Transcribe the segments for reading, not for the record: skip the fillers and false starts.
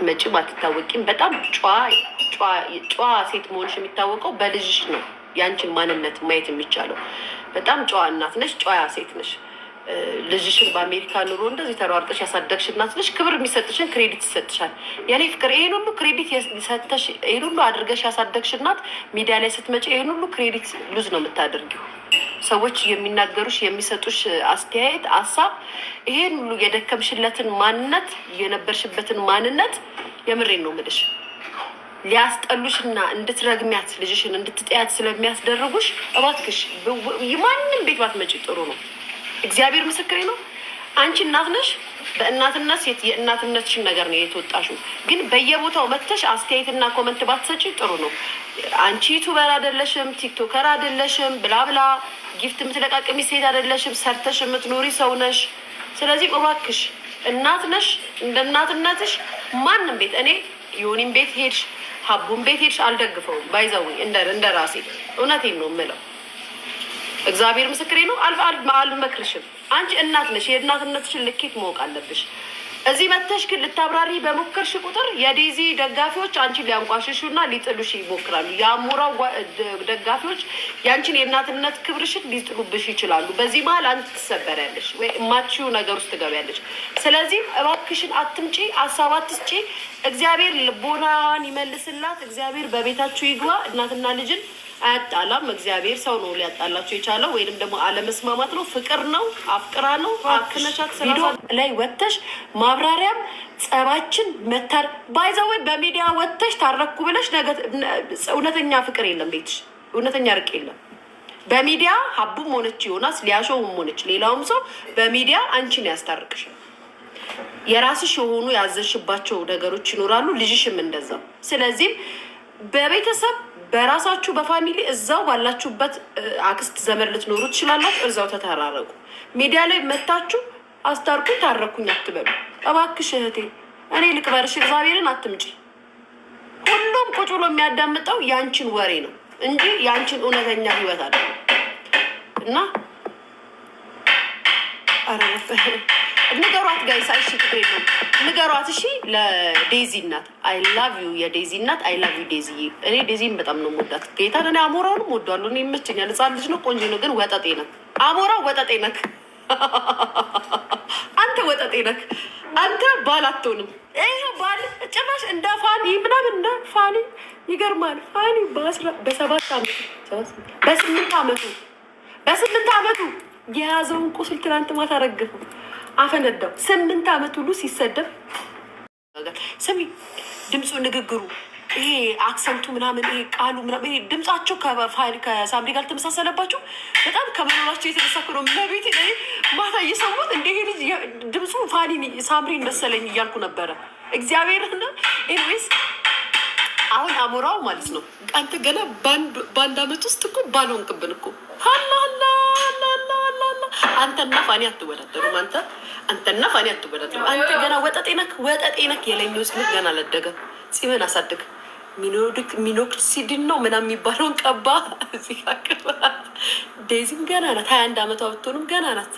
ባትመጪ ባትታወቂም በጣም ጨዋ ሴት መሆንሽ የሚታወቀው በልጅሽ ነው። ያንቺን ማንነት ማየት የሚቻለው በጣም ጨዋ እናት ነሽ፣ ጨዋ ሴት ነሽ። ልጅሽን በአሜሪካ ኑሮ እንደዚህ ተሯርጠሽ ያሳደግሽ እናት ነሽ። ክብር የሚሰጥሽን ክሬዲት ይሰጥሻል። የኔ ፍቅር ይሄን ሁሉ ክሬዲት ሰጥተሽ ይሄን ሁሉ አድርገሽ ያሳደግሽ እናት ሚዲያ ላይ ስትመጪ ይሄን ሁሉ ክሬዲት ሉዝ ነው የምታደርጊው። ሰዎች የሚናገሩሽ የሚሰጡሽ አስተያየት ሀሳብ ይሄን ሁሉ የደከምሽለትን ማንነት የነበርሽበትን ማንነት የምሬን ነው የምልሽ ሊያስጠሉሽና እንድትረግሚያት ልጅሽን እንድትጠያት ስለሚያስደርጉሽ እባክሽ ማንም ቤት ባትመጪ ጥሩ ነው። እግዚአብሔር ምስክሬ ነው። አንቺ እናት ነሽ። በእናትነት የእናትነትሽን ነገር ነው የተወጣሽው። ግን በየቦታው መጥተሽ አስተያየትና ኮመንት ባትሰጪ ጥሩ ነው። አንቺ ዩቱበር አይደለሽም፣ ቲክቶከር አይደለሽም፣ ብላብላ ጊፍት የምትለቃቅሚ ሴት አይደለሽም፣ ሰርተሽ የምትኖሪ ሰው ነሽ። ስለዚህ እባክሽ እናት ነሽ። እንደ እናትነትሽ ማንም ቤት እኔ ዮኒም ቤት ሄድሽ ሀቡን ቤት ሄድሽ አልደግፈውም። ባይዘዊ እንደ ራሴ እውነቴን ነው የምለው። እግዚአብሔር ምስክሬ ነው። አልመክርሽም። አንቺ እናት ነሽ። የእናትነትሽን ልኬት ማወቅ አለብሽ። እዚህ መተሽ ግን ልታብራሪ በሞከርሽ ቁጥር የዴዚ ደጋፊዎች አንቺን ሊያንቋሽሹና ሊጥሉሽ ይሞክራሉ። የአሞራው ደጋፊዎች ያንቺን የእናትነት ክብርሽን ሊጥሉብሽ ይችላሉ። በዚህ መሀል አንቺ ትሰበሪያለሽ ወይ ማቺው ነገር ውስጥ ትገቢያለሽ። ስለዚህ እባክሽን አትምጪ፣ ሀሳብ አትስጪ። እግዚአብሔር ልቦናዋን ይመልስላት። እግዚአብሔር በቤታችሁ ይግባ። እናትና ልጅን አያጣላም። እግዚአብሔር ሰው ነው ሊያጣላቸው የቻለው ወይንም ደግሞ አለመስማማት ነው። ፍቅር ነው፣ አፍቅራ ነው። አክነሻት ቪዲዮ ላይ ወጥተሽ ማብራሪያም ጸባችን መታር ባይዘወይ በሚዲያ ወጥተሽ ታረኩ ብለሽ እውነተኛ ፍቅር የለም ቤትሽ፣ እውነተኛ ርቅ የለም። በሚዲያ ሀቡም ሆነች ዮናስ ሊያሾውም ሆነች ሌላውም ሰው በሚዲያ አንቺን ያስታርቅሽ። የራስሽ የሆኑ ያዘሽባቸው ነገሮች ይኖራሉ፣ ልጅሽም እንደዛው። ስለዚህም በቤተሰብ በራሳችሁ በፋሚሊ እዛው ባላችሁበት አክስት ዘመድ ልትኖሩ ትችላላችሁ። እዛው ተተራረቁ። ሚዲያ ላይ መታችሁ አስታርኩኝ ታረኩኝ አትበሉ እባክሽ እህቴ። እኔ ልቅበርሽ፣ እግዚአብሔርን አትምጪ። ሁሉም ቁጭ ብሎ የሚያዳምጠው ያንቺን ወሬ ነው እንጂ ያንቺን እውነተኛ ህይወት አይደለም። እና ንገሯት ጋይስ፣ እሺ ትክክል ነው ንገሯት። እሺ ለዴዚ እናት አይ ላቭ ዩ፣ የዴዚ እናት አይ ላቭ ዩ ዴዚ። እኔ ዴዚን በጣም ነው የምወዳት ጌታ። እኔ አሞራውንም እወዳለሁ። እኔ ይመቸኛል። ህፃን ልጅ ነው፣ ቆንጆ ነው፣ ግን ወጠጤ ነክ። አሞራው ወጠጤ ነክ። አንተ ወጠጤ ነክ። አንተ ባል አትሆንም። ይሄ ባል ጭራሽ እንደ ፋኒ ምናምን እንደ ፋኒ ይገርማል። ፋኒ በስምንት ዓመቱ የያዘውን ቁስል ትናንት ማታ ረገፈው፣ አፈነዳው። 8 ዓመት ሁሉ ሲሰደብ ስሚ፣ ድምፁ፣ ንግግሩ፣ ይሄ አክሰንቱ ምናምን፣ ይሄ ቃሉ ምናምን፣ ይሄ ድምጻቸው ከሳምሪ ጋር ተመሳሰለባቸው። በጣም ከመኖራቸው የተነሳ ነው። መቤት ላይ ማታ እየሰሙት እንደ ይሄ ልጅ ድምፁ ሳምሪን መሰለኝ እያልኩ ነበረ። እግዚአብሔር ና ኤንዌይስ አሁን አሞራው ማለት ነው። አንተ ገና በአንድ ዓመት ውስጥ እኮ ባልሆንክብን እኮ አንተና ፋኒ አትወዳደሩም። አንተና ፋኒ አትወዳደሩም። አንተ ገና ወጠጤ ነክ የለኝው ስልክ ገና አላደገም። ፂምን አሳድግ። ሚኖክሲዲን ነው ምናምን የሚባለውን ቀባ። እዚህ ዴዚም ገና ናት። 21 ዓመቷ ብትሆንም ገና ናት።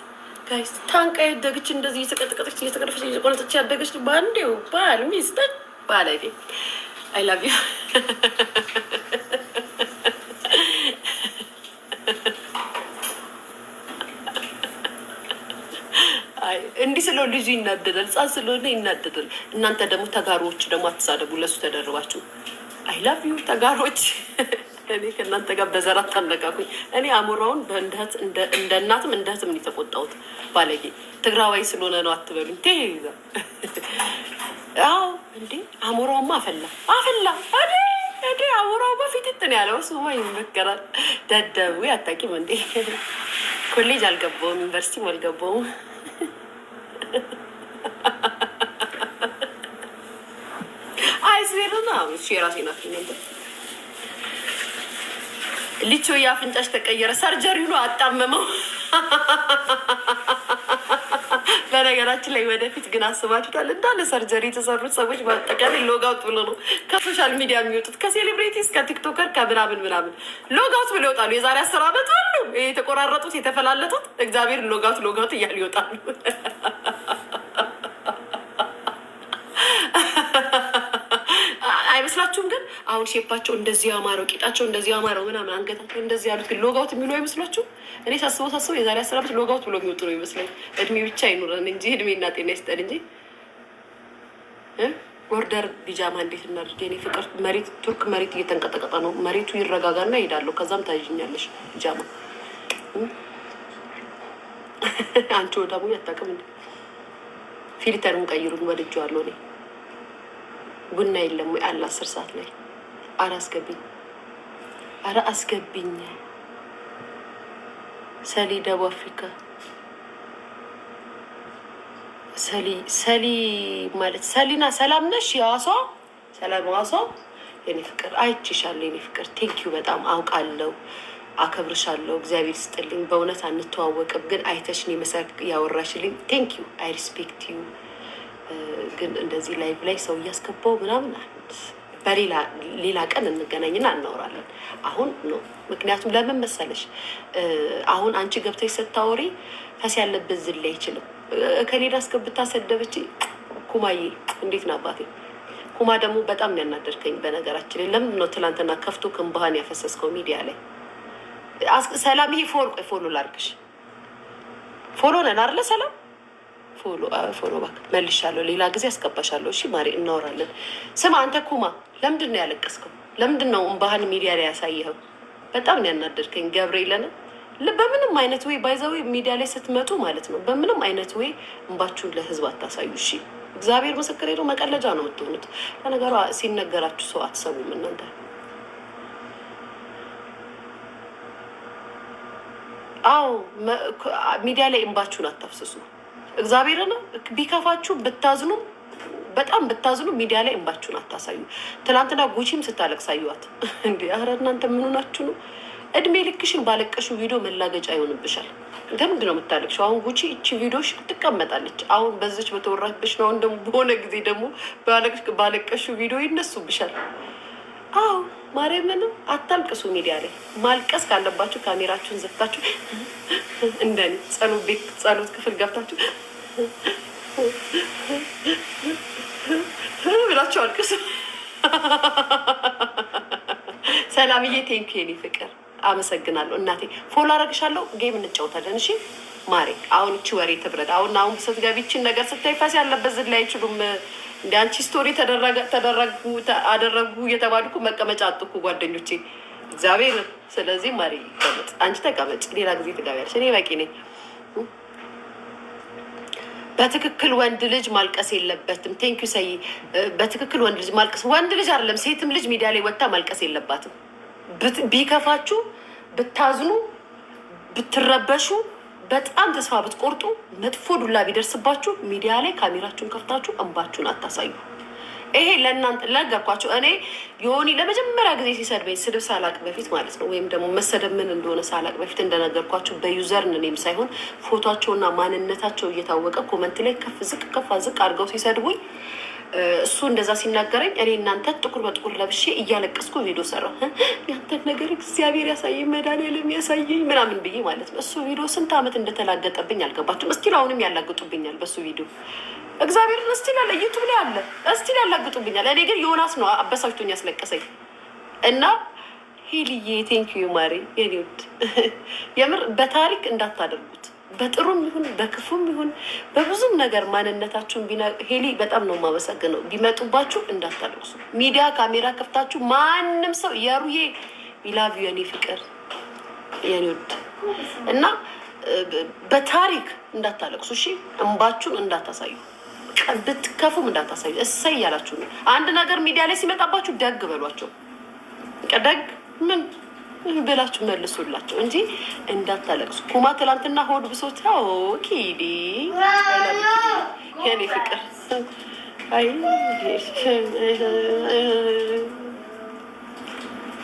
ጋይስ ታንቃ ያደገች እንደዚህ እየተቀጠቀጠች እየተቀረፈች እየቆለጠች ያደገች በአንዴው ባል ሚስት ባለቤ አይ ላቭ ዩ እንዲህ ስለሆነ ልጁ ይናደዳል። ህፃን ስለሆነ ይናደዳል። እናንተ ደግሞ ተጋሮዎች ደግሞ አትሳደቡ። ለሱ ተደርባችሁ አይ ላቭ ዩ ተጋሮች። እኔ ከእናንተ ጋር በዘር አታነቃቁኝ። እኔ አሞራውን እንደ እናትም እንደ እህትም ነው የተቆጣሁት። ባለጌ ትግራዋይ ስለሆነ ነው አትበሉኝ። ተይዛ አዎ እንዴ አሞራውማ አፈላ እዴ አሞራው በፊት እንትን ያለው እሱማ ይመከራል። ደደቡ አታውቂም እንዴ? ኮሌጅ አልገባውም፣ ዩኒቨርሲቲም አልገባውም። አይስቤሩና ራሴ ናት ነበር ልቾ የአፍንጫሽ ተቀየረ። ሰርጀሪ ነው አጣመመው። በነገራችን ላይ ወደፊት ግን አስባችኋል እንዳለ ሰርጀሪ የተሰሩት ሰዎች በአጠቃላይ ሎጋውት ብሎ ነው ከሶሻል ሚዲያ የሚወጡት። ከሴሌብሪቲስ ከቲክቶከር ከምናምን ሎጋውት ብሎ ይወጣሉ። የዛሬ 10 ዓመት ሁሉ የተቆራረጡት የተፈላለጡት እግዚአብሔር ሎጋውት እያሉ ይወጣሉ። አሁን ሼፓቸው እንደዚህ ያማረው፣ ቂጣቸው እንደዚህ ያማረው ምናምን፣ አንገታቸው እንደዚህ ያሉት ግን ሎጋውት የሚሉ አይመስሏችሁ? እኔ ሳስበው የዛሬ 10 ዓመት ሎጋውት ብሎ የሚወጡ ነው ይመስለኝ። እድሜ ብቻ አይኑረን እንጂ እድሜና ጤና ይስጠን እንጂ። ኦርደር ቢጃማ እንዴት እናድርግ የኔ ፍቅር? መሬት ቱርክ መሬት እየተንቀጠቀጠ ነው። መሬቱ ይረጋጋና ይሄዳለሁ። ከዛም ታይኛለሽ ቢጃማ። አንቺ ወዳሙ ያታቅም እንዴ? ፊልተሩን ቀይሩን ወድጄዋለሁ እኔ። ቡና የለም ወይ አለ 10 ሰዓት ላይ። አረ አስገብኝ፣ አረ አስገብኝ። ሰሊ ደቡብ አፍሪካ ሰሊ ማለት ሰሊና ሰላም ነሽ? የዋሷ ሰላም ዋሷ የኔ ፍቅር አይቼሻለሁ የኔ ፍቅር። ቴንኪዩ በጣም አውቃለሁ፣ አከብርሻለሁ። እግዚአብሔር ስጥልኝ። በእውነት አንተዋወቅም ግን አይተሽን የመሰክ ያወራሽልኝ ቴንኪዩ። አይ ሪስፔክት ዩ። ግን እንደዚህ ላይቭ ላይ ሰው እያስገባው ምናምን በሌላ ቀን እንገናኝና እናወራለን። አሁን ነው። ምክንያቱም ለምን መሰለሽ አሁን አንቺ ገብተሽ ስታወሪ ፈስ ያለበት ዝል ላይ አይችልም። ከሌላ አስገብታ ሰደበች። ኩማዬ እንዴት ነው አባቴ? ኩማ ደግሞ በጣም ያናደርከኝ በነገራችን ላይ። ለምን ነው ትላንትና ከፍቶ ክንባህን ያፈሰስከው ሚዲያ ላይ? ሰላም ይሄ ፎሎ ላርግሽ። ፎሎ ነን አይደለ? ሰላም ፎሎ ባክ መልሻለሁ። ሌላ ጊዜ አስገባሻለሁ። እሺ ማሪ እናወራለን። ስማ አንተ ኩማ ለምንድን ነው ያለቀስከው? ለምንድን ነው እምባህን ሚዲያ ላይ ያሳየኸው? በጣም ነው ያናደርከኝ ገብርኤልን። በምንም አይነት ወይ ባይዘው ሚዲያ ላይ ስትመጡ ማለት ነው በምንም አይነት ወይ እንባችሁን ለህዝብ አታሳዩ። እሺ እግዚአብሔር ምስክሬ ነው። መቀለጃ ነው የምትሆኑት። ለነገሩ ሲነገራችሁ ሰው አትሰሙም እናንተ። አዎ ሚዲያ ላይ እንባችሁን አታፍስሱ። እግዚአብሔርን ቢከፋችሁ ብታዝኑ በጣም ብታዝኑ ሚዲያ ላይ እንባችሁን አታሳዩ። ትናንትና ጉቺም ስታለቅስ አየኋት። እንዴ ኧረ እናንተ ምን ሆናችሁ ነው? እድሜ ልክሽን ባለቀሹ ቪዲዮ መላገጫ ይሆንብሻል። ለምንድን ነው የምታለቅሽው? አሁን ጉቺ እቺ ቪዲዮሽ ትቀመጣለች። አሁን በዚች በተወራችብሽ ነው። አሁን ደግሞ በሆነ ጊዜ ደግሞ ባለቀሹ ቪዲዮ ይነሱብሻል። አዎ ማርያምንም አታልቅሱ። ሚዲያ ላይ ማልቀስ ካለባችሁ ካሜራችሁን ዘግታችሁ እንደኔ ጸሎት ክፍል ገብታችሁ ብላችሁ አልቅሱ። ሰላምዬ ቴንኪው የኔ ፍቅር አመሰግናለሁ እናቴ። ፎሎ አረግሻለሁ። ጌም እንጫወታለን። እሺ ማሬ አሁን እቺ ወሬ ትብረድ። አሁን ስትገቢ እቺን ነገር ስታይ ፈስ ያለበት ዝም ላይ አይችሉም። እንደ አንቺ ስቶሪ አደረጉ እየተባልኩ መቀመጫ አጥኩ ጓደኞቼ እግዚአብሔር። ስለዚህ ማሬ ተቀመጥ፣ አንቺ ተቀመጭ። ሌላ ጊዜ ትገቢያለሽ። እኔ በቂ ነኝ። በትክክል ወንድ ልጅ ማልቀስ የለበትም። ቴንኪው ሰይ። በትክክል ወንድ ልጅ ማልቀስ ወንድ ልጅ አይደለም ሴትም ልጅ ሚዲያ ላይ ወጥታ ማልቀስ የለባትም። ቢከፋችሁ፣ ብታዝኑ፣ ብትረበሹ፣ በጣም ተስፋ ብትቆርጡ፣ መጥፎ ዱላ ቢደርስባችሁ ሚዲያ ላይ ካሜራችሁን ከፍታችሁ እንባችሁን አታሳዩ። ይሄ ለእናንተ ነገርኳችሁ። እኔ የሆኒ ለመጀመሪያ ጊዜ ሲሰድበኝ ስድብ ሳላቅ በፊት ማለት ነው፣ ወይም ደግሞ መሰደብ ምን እንደሆነ ሳላቅ በፊት እንደነገርኳችሁ በዩዘር እኔም ሳይሆን ፎቷቸውና ማንነታቸው እየታወቀ ኮመንት ላይ ከፍ ዝቅ አድርገው ሲሰድቡኝ እሱ እንደዛ ሲናገረኝ እኔ እናንተ ጥቁር በጥቁር ለብሼ እያለቀስኩ ቪዲዮ ሰራሁ። ያንተን ነገር እግዚአብሔር ያሳየኝ መድኃኒዓለም ያሳየኝ ምናምን ብዬ ማለት ነው። እሱ ቪዲዮ ስንት ዓመት እንደተላገጠብኝ አልገባችሁም? እስቲል አሁንም ያላግጡብኛል በሱ ቪዲዮ። እግዚአብሔርን እስቲል አለ ዩቱብ ላይ አለ፣ እስቲል ያላግጡብኛል። እኔ ግን ዮናስ ነው አበሳጭቶኝ ያስለቀሰኝ። እና ሄልዬ ቴንኪዩ ማሪ የኔ ውድ፣ የምር በታሪክ እንዳታደርጉት፣ በጥሩም ይሁን በክፉም ይሁን በብዙም ነገር ማንነታችሁን ሄሊ በጣም ነው የማመሰግነው። ቢመጡባችሁ እንዳታለቅሱ። ሚዲያ ካሜራ ከፍታችሁ ማንም ሰው የሩዬ ቢላቪ የኔ ፍቅር የኔ ውድ እና በታሪክ እንዳታለቅሱ። እሺ እንባችሁን እንዳታሳዩ፣ ብትከፉም እንዳታሳዩ። እሰይ ያላችሁ ነው። አንድ ነገር ሚዲያ ላይ ሲመጣባችሁ ደግ በሏቸው። ደግ ምን ብላችሁ መልሱላቸው እንጂ እንዳታለቅሱ። ኩማ ትላንትና ሆድ ብሶት ኪዲ የኔ ፍቅር አይ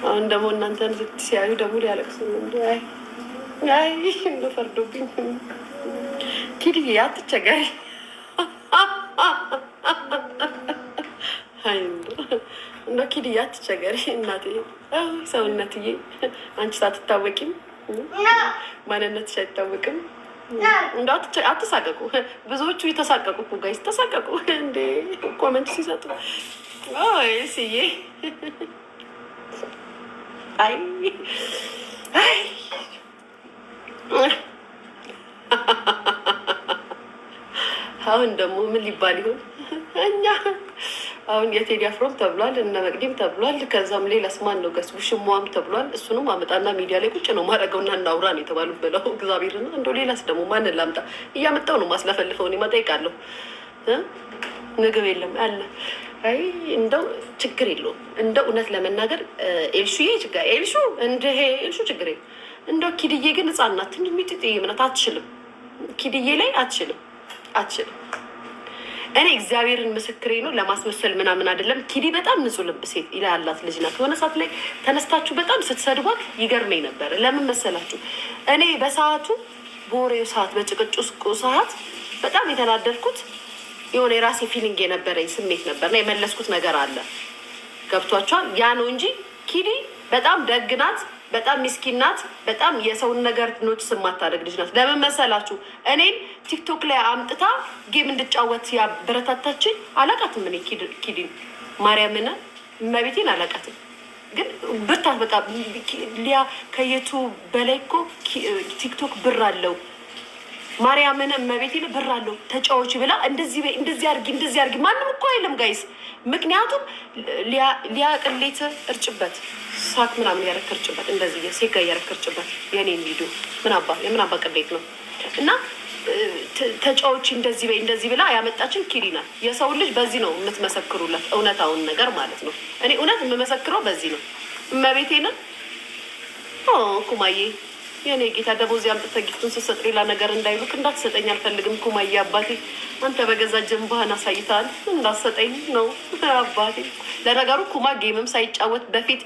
አሁን ደግሞ እናንተን ሲያዩ ደግሞ ሊያለቅሱ አይ ፈርዶብኝ። ኪዲ አትቸገሪ። እንደ ኪዲ አትቸገሪ እናቴ። ሰውነትዬ አንቺ ሳትታወቂም ማንነትሽ አይታወቅም። እንደ አትሳቀቁ። ብዙዎቹ የተሳቀቁ እኮ ጋይስ ተሳቀቁ እንዴ ኮመንት ሲሰጡ። ስዬ አይ አይ አሁን ደግሞ ምን ሊባል ይሆን? እኛ አሁን የቴዲ አፍሮም ተብሏል፣ እነ መቅዲም ተብሏል። ከዛም ሌላ ስማን ነው ገስ ሽሟም ተብሏል። እሱንም አመጣና ሚዲያ ላይ ቁጭ ነው ማድረገውና እናውራ ነው የተባሉ ብለው እግዚአብሔርና እንደው ሌላስ ደግሞ ማንን ላምጣ? እያመጣው ነው ማስለፈልፈው። እኔ እጠይቃለሁ። ምግብ የለም አለ። አይ እንደው ችግር የለውም እንደው እውነት ለመናገር ኤልሹዬ ችግር ኤልሹ ኤልሹ ችግር የለም። እንደው ኪድዬ ግን ህጻን ናት፣ ትንሽ ሚጥጥዬ ምናት አትችልም። ኪድዬ ላይ አትችልም። እኔ እግዚአብሔርን ምስክሬ ነው፣ ለማስመሰል ምናምን አይደለም። ኪዲ በጣም ንጹህ ልብ ሴት ያላት ልጅ ናት። የሆነ ሰዓት ላይ ተነስታችሁ በጣም ስትሰድቧት ይገርመኝ ነበር። ለምን መሰላችሁ? እኔ በሰዓቱ በወሬው ሰዓት በጭቅጭቁ ሰዓት በጣም የተናደድኩት የሆነ የራሴ ፊሊንግ የነበረኝ ስሜት ነበርና የመለስኩት ነገር አለ። ገብቷቸዋል። ያ ነው እንጂ ኪዲ በጣም ደግ ናት፣ በጣም ሚስኪን ናት፣ በጣም የሰውን ነገር ኖቲስ የማታደርግ ልጅ ናት። ለምን መሰላችሁ? እኔን ቲክቶክ ላይ አምጥታ ጌም እንድጫወት ያበረታታችኝ አላቃትም። እኔ ኪዲን ማርያምን እመቤቴን አላቃትም። ግን ብርታት በቃ ሊያ ከየቱ በላይ እኮ ቲክቶክ ብር አለው። ማርያምን እመቤቴን ብር አለው ተጫዎች ብላ እንደዚህ አርጊ ማንም እኮ አይልም ጋይስ። ምክንያቱም ሊያ ቅሌት እርጭበት ሳክ ምናምን ያረክ እርጭበት እንደዚህ ሴጋ ያረክ እርጭበት የኔን ቪዲዮ የምን አባ ቅሌት ነው። እና ተጫዎች እንደዚህ ብላ ያመጣችን ኪዲ ናት። የሰው ልጅ በዚህ ነው የምትመሰክሩለት፣ እውነታውን ነገር ማለት ነው። እኔ እውነት የምመሰክረው በዚህ ነው። እመቤቴን ኩማዬ የኔ ጌታ ደሞዝ አምጥተህ ጊፍቱን ስትሰጥ ሌላ ነገር እንዳይሉክ እንዳትሰጠኝ አልፈልግም። ኩማዬ አባቴ አንተ በገዛ ጀንባህን አሳይተሃል፣ እንዳትሰጠኝ ነው አባቴ። ለነገሩ ኩማ ጌምም ሳይጫወት በፊት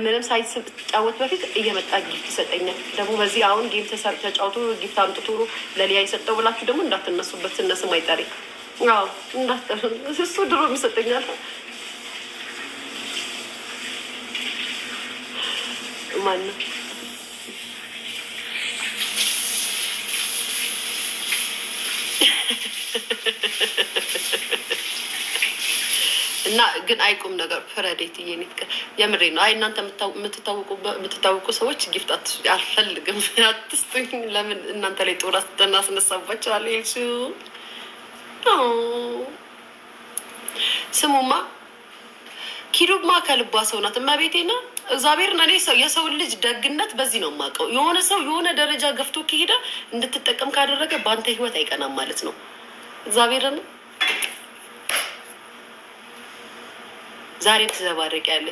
ምንም ሳይጫወት በፊት እየመጣ ጊፍት ይሰጠኛል። ደግሞ በዚህ አሁን ጌም ተጫውቶ ጊፍት አምጥቶ ለሊያ የሰጠው ብላችሁ ደግሞ እንዳትነሱበት፣ ስነስም አይጠሪ። አዎ እሱ ድሮ ይሰጠኛል። ማነው እና ግን አይቁም ነገር ፍረዴት እየኔት የምሬ ነው። አይ እናንተ የምትታወቁ ሰዎች ጊፍት አልፈልግም፣ አትስጡኝ። ለምን እናንተ ላይ ጦር እናስነሳባቸዋለሁ። ይልሱ ስሙማ ኪዱማ ከልቧ ሰው ናት። እመቤቴና እግዚአብሔርን እኔ የሰውን ልጅ ደግነት በዚህ ነው የማውቀው። የሆነ ሰው የሆነ ደረጃ ገፍቶ ከሄደ እንድትጠቀም ካደረገ በአንተ ህይወት አይቀናም ማለት ነው። እግዚአብሔርን ዛሬ ትዘባረቂያለሽ።